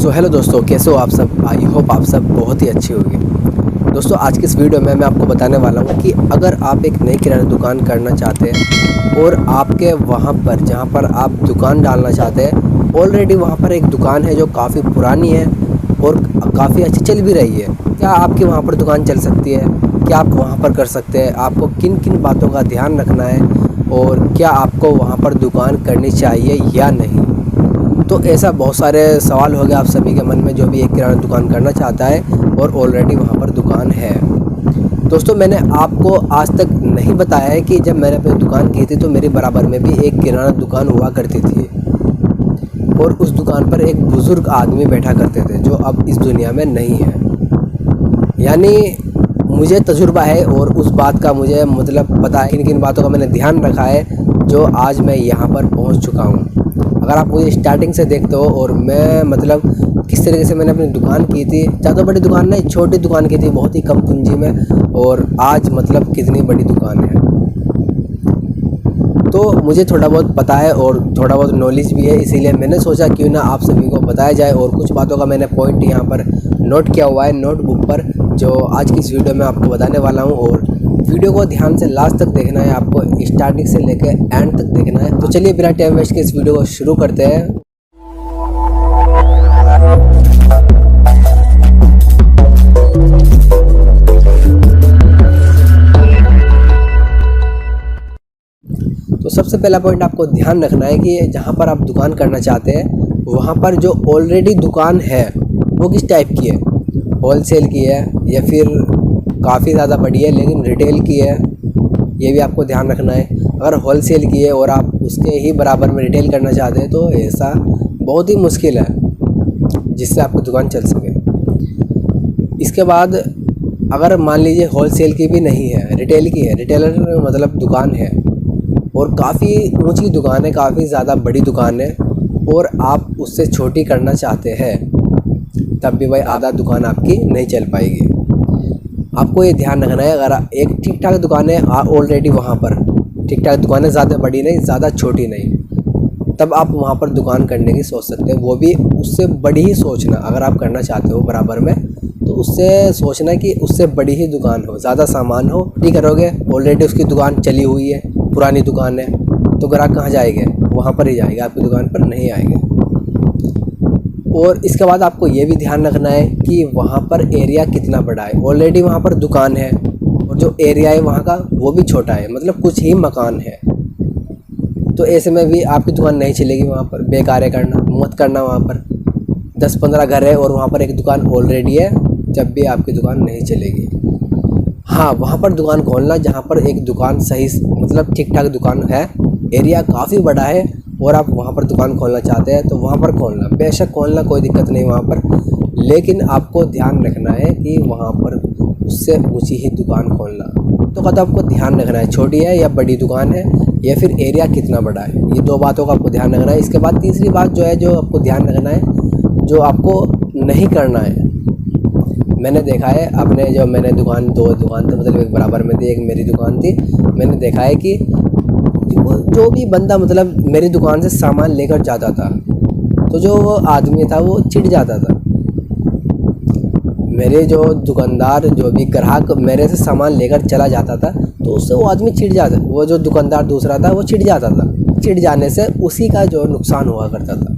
Hello दोस्तों, कैसे हो आप सब। आई होप आप सब बहुत ही अच्छे होंगे। दोस्तों, आज की इस वीडियो में मैं आपको बताने वाला हूँ कि अगर आप एक नई किराना दुकान करना चाहते हैं और आपके वहाँ पर जहाँ पर आप दुकान डालना चाहते हैं ऑलरेडी वहाँ पर एक दुकान है जो काफ़ी पुरानी है और काफ़ी अच्छी चल भी रही है, क्या आपकी वहाँ पर दुकान चल सकती है? क्या आप वहाँ पर कर सकते हैं? आपको किन किन बातों का ध्यान रखना है और क्या आपको वहाँ पर दुकान करनी चाहिए या नहीं? तो ऐसा बहुत सारे सवाल हो गए आप सभी के मन में जो भी एक किराना दुकान करना चाहता है और ऑलरेडी वहाँ पर दुकान है। दोस्तों, मैंने आपको आज तक नहीं बताया है कि जब मैंने अपनी दुकान की थी तो मेरे बराबर में भी एक किराना दुकान हुआ करती थी और उस दुकान पर एक बुज़ुर्ग आदमी बैठा करते थे जो अब इस दुनिया में नहीं है। यानी मुझे तजुर्बा है और उस बात का मुझे मतलब पता है किन किन बातों का मैंने ध्यान रखा है जो आज मैं यहाँ पर पहुँच चुका हूँ। अगर आप मुझे स्टार्टिंग से देखते हो और मैं मतलब किस तरीके से मैंने अपनी दुकान की थी, ज़्यादा बड़ी दुकान नहीं, छोटी दुकान की थी, बहुत ही कम पूंजी में, और आज मतलब कितनी बड़ी दुकान है। तो मुझे थोड़ा बहुत पता है और थोड़ा बहुत नॉलेज भी है, इसीलिए मैंने सोचा क्यों ना आप सभी को बताया जाए। और कुछ बातों का मैंने पॉइंट यहाँ पर नोट किया हुआ है नोटबुक पर, जो आज की इस वीडियो में आपको बताने वाला हूँ। और वीडियो को ध्यान से लास्ट तक देखना है, आपको स्टार्टिंग से लेकर एंड तक देखना है। तो चलिए बिना टाइम वेस्ट के इस वीडियो को शुरू करते हैं। तो सबसे पहला पॉइंट आपको ध्यान रखना है कि जहाँ पर आप दुकान करना चाहते हैं वहाँ पर जो ऑलरेडी दुकान है वो किस टाइप की है, होलसेल की है या फिर काफ़ी ज़्यादा बड़ी है लेकिन रिटेल की है, ये भी आपको ध्यान रखना है। अगर होलसेल की है और आप उसके ही बराबर में रिटेल करना चाहते हैं तो ऐसा बहुत ही मुश्किल है जिससे आपकी दुकान चल सके। इसके बाद अगर मान लीजिए होलसेल की भी नहीं है, रिटेल की है, रिटेलर मतलब दुकान है और काफ़ी ऊंची दुकान है, काफ़ी ज़्यादा बड़ी दुकान है और आप उससे छोटी करना चाहते हैं, तब भी भाई आधा दुकान आपकी नहीं चल पाएगी। आपको ये ध्यान रखना है, अगर एक ठीक ठाक दुकान है ऑलरेडी, वहाँ पर ठीक ठाक दुकान है, ज़्यादा बड़ी नहीं ज़्यादा छोटी नहीं, तब आप वहाँ पर दुकान करने की सोच सकते हैं। वो भी उससे बड़ी ही सोचना, अगर आप करना चाहते हो बराबर में तो उससे सोचना कि उससे बड़ी ही दुकान हो, ज़्यादा सामान हो। ठीक करोगे, ऑलरेडी उसकी दुकान चली हुई है, पुरानी दुकान है, तो ग्राहक कहाँ जाएंगे? वहाँ पर ही जाएंगे, आपकी दुकान पर नहीं आएंगे। और इसके बाद आपको ये भी ध्यान रखना है कि वहाँ पर एरिया कितना बड़ा है। ऑलरेडी वहाँ पर दुकान है और जो एरिया है वहाँ का वो भी छोटा है, मतलब कुछ ही मकान है, तो ऐसे में भी आपकी दुकान नहीं चलेगी। वहाँ पर बेकार है करना, मत करना। वहाँ पर 10-15 घर है और वहाँ पर एक दुकान ऑलरेडी है, जब भी आपकी दुकान नहीं चलेगी। हाँ, वहाँ पर दुकान खोलना जहाँ पर एक दुकान सही मतलब ठीक ठाक दुकान है, एरिया काफ़ी बड़ा है और आप वहाँ पर दुकान खोलना चाहते हैं तो वहाँ पर खोलना, बेशक खोलना, कोई दिक्कत नहीं वहाँ पर, लेकिन आपको ध्यान रखना है कि वहाँ पर उससे ऊंची ही दुकान खोलना। तो कद आपको ध्यान रखना है, छोटी है या बड़ी दुकान है या फिर एरिया कितना बड़ा है, ये दो बातों का आपको ध्यान रखना है। इसके बाद तीसरी बात जो है, जो आपको ध्यान रखना है, जो आपको नहीं करना है। मैंने देखा है अपने, जो मैंने दो दुकान थी, मतलब एक बराबर में थी, एक मेरी दुकान थी। मैंने देखा है कि जो भी बंदा मतलब मेरी दुकान से सामान लेकर जाता था तो जो वो आदमी था वो चिढ़ जाता था। मेरे जो दुकानदार, जो भी ग्राहक मेरे से सामान लेकर चला जाता था तो उससे वो आदमी चिढ़ जाता, वो जो दुकानदार दूसरा था वो चिढ़ जाता था। चिढ़ जाने से उसी का जो नुकसान हुआ करता था,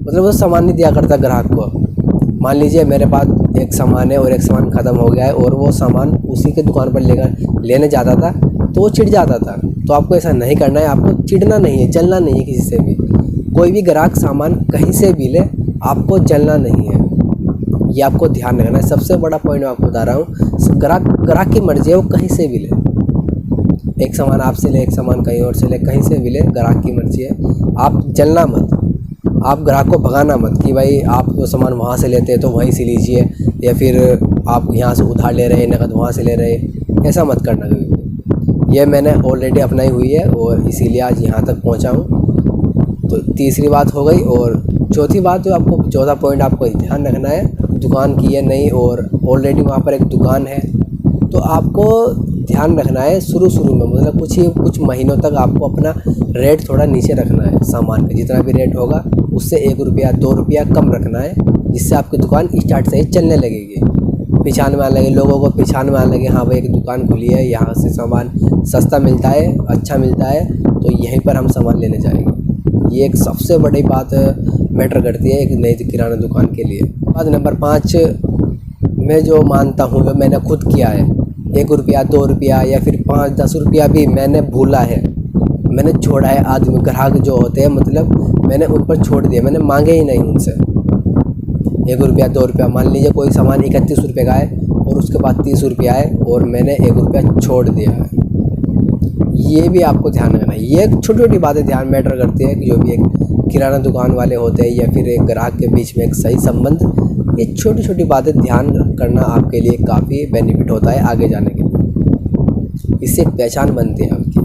मतलब वो सामान नहीं दिया करता ग्राहक को। मान लीजिए मेरे पास एक सामान है और एक सामान ख़त्म हो गया है और वो सामान उसी के दुकान पर लेने जाता था तो वो चिढ़ जाता था। तो आपको ऐसा नहीं करना है, आपको चिढ़ना नहीं है, जलना नहीं है किसी से भी। कोई भी ग्राहक सामान कहीं से भी ले, आपको जलना नहीं है, ये आपको ध्यान रखना है। सबसे बड़ा पॉइंट मैं आपको बता रहा हूँ, ग्राहक की मर्जी है, वो कहीं से भी ले, एक सामान आपसे ले, एक सामान कहीं और से ले, कहीं से भी ले, ग्राहक की मर्जी है। आप जलना मत, आप ग्राहक को भगाना मत कि भाई आप वो सामान वहाँ से लेते हैं तो वहीं से लीजिए, या फिर आप यहाँ से उधार ले रहे हैं, नकद वहाँ से ले रहे हैं, ऐसा मत करना कभी भी। ये मैंने ऑलरेडी अपनाई हुई है और इसीलिए आज यहाँ तक पहुँचा हूँ। तो तीसरी बात हो गई। और चौथी बात जो आपको, चौथा पॉइंट आपको ध्यान रखना है, दुकान की है नहीं और ऑलरेडी वहाँ पर एक दुकान है, तो आपको ध्यान रखना है शुरू में, मतलब कुछ महीनों तक आपको अपना रेट थोड़ा नीचे रखना है। सामान का जितना भी रेट होगा उससे 1 रुपया 2 रुपया कम रखना है, जिससे आपकी दुकान स्टार्ट से ही चलने लगेगी। पहचान में आने लगे, लोगों को पहचान में आने लगे, हाँ भाई एक दुकान खुली है, यहाँ से सामान सस्ता मिलता है, अच्छा मिलता है, तो यहीं पर हम सामान लेने जाएंगे। ये एक सबसे बड़ी बात मैटर करती है एक नई किराना दुकान के लिए। बात नंबर 5 मैं जो मानता हूँ, जो मैंने खुद किया है, 1 रुपया 2 रुपया या फिर 5-10 रुपया भी मैंने भूला है, मैंने छोड़ा है। आदमी ग्राहक जो होते हैं, मतलब मैंने उन पर छोड़ दिया, मैंने मांगे ही नहीं उनसे 1 रुपया 2 रुपया। मान लीजिए कोई सामान 31 रुपये का है और उसके बाद 30 रुपया है और मैंने 1 रुपया छोड़ दिया है। ये भी आपको ध्यान रखना है। ये छोटी छोटी बातें ध्यान मैटर करती है कि जो भी एक किराना दुकान वाले होते हैं या फिर एक ग्राहक के बीच में एक सही संबंध, ये छोटी छोटी बातें ध्यान करना आपके लिए काफ़ी बेनिफिट होता है आगे जाने के लिए। इससे पहचान बनती है आपकी।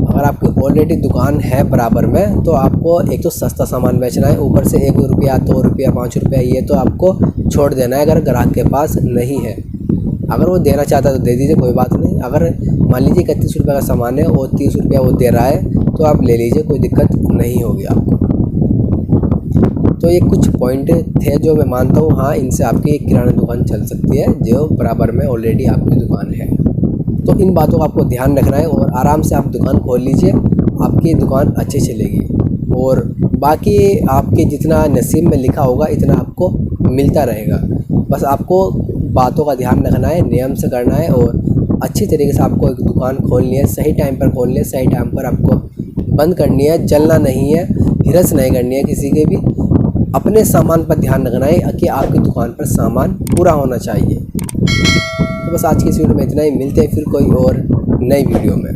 अगर आपकी ऑलरेडी दुकान है बराबर में, तो आपको एक तो सस्ता सामान बेचना है, ऊपर से 1 रुपया 2 रुपया 5 रुपया ये तो आपको छोड़ देना है अगर ग्राहक के पास नहीं है। अगर वो देना चाहता है तो दे दीजिए, कोई बात नहीं। अगर मान लीजिए 31 रुपये का सामान है और 30 रुपया वो दे रहा है, तो आप ले लीजिए, कोई दिक्कत नहीं होगी आपको। तो ये कुछ पॉइंट थे जो मैं मानता हूँ, हाँ इनसे आपकी किराना दुकान चल सकती है जो बराबर में ऑलरेडी आपकी दुकान है। तो इन बातों का आपको ध्यान रखना है और आराम से आप दुकान खोल लीजिए, आपकी दुकान अच्छी चलेगी। और बाकी आपके जितना नसीब में लिखा होगा इतना आपको मिलता रहेगा। बस आपको बातों का ध्यान रखना है, नियम से करना है और अच्छी तरीके से आपको एक दुकान खोलनी है। सही टाइम पर खोलनी है, सही टाइम पर आपको बंद करनी है। जलना नहीं है, हिरस नहीं करनी है किसी के भी। अपने सामान पर ध्यान रखना है कि आपकी दुकान पर सामान पूरा होना चाहिए। तो बस आज की इस वीडियो में इतना ही। मिलते हैं फिर कोई और नई वीडियो में।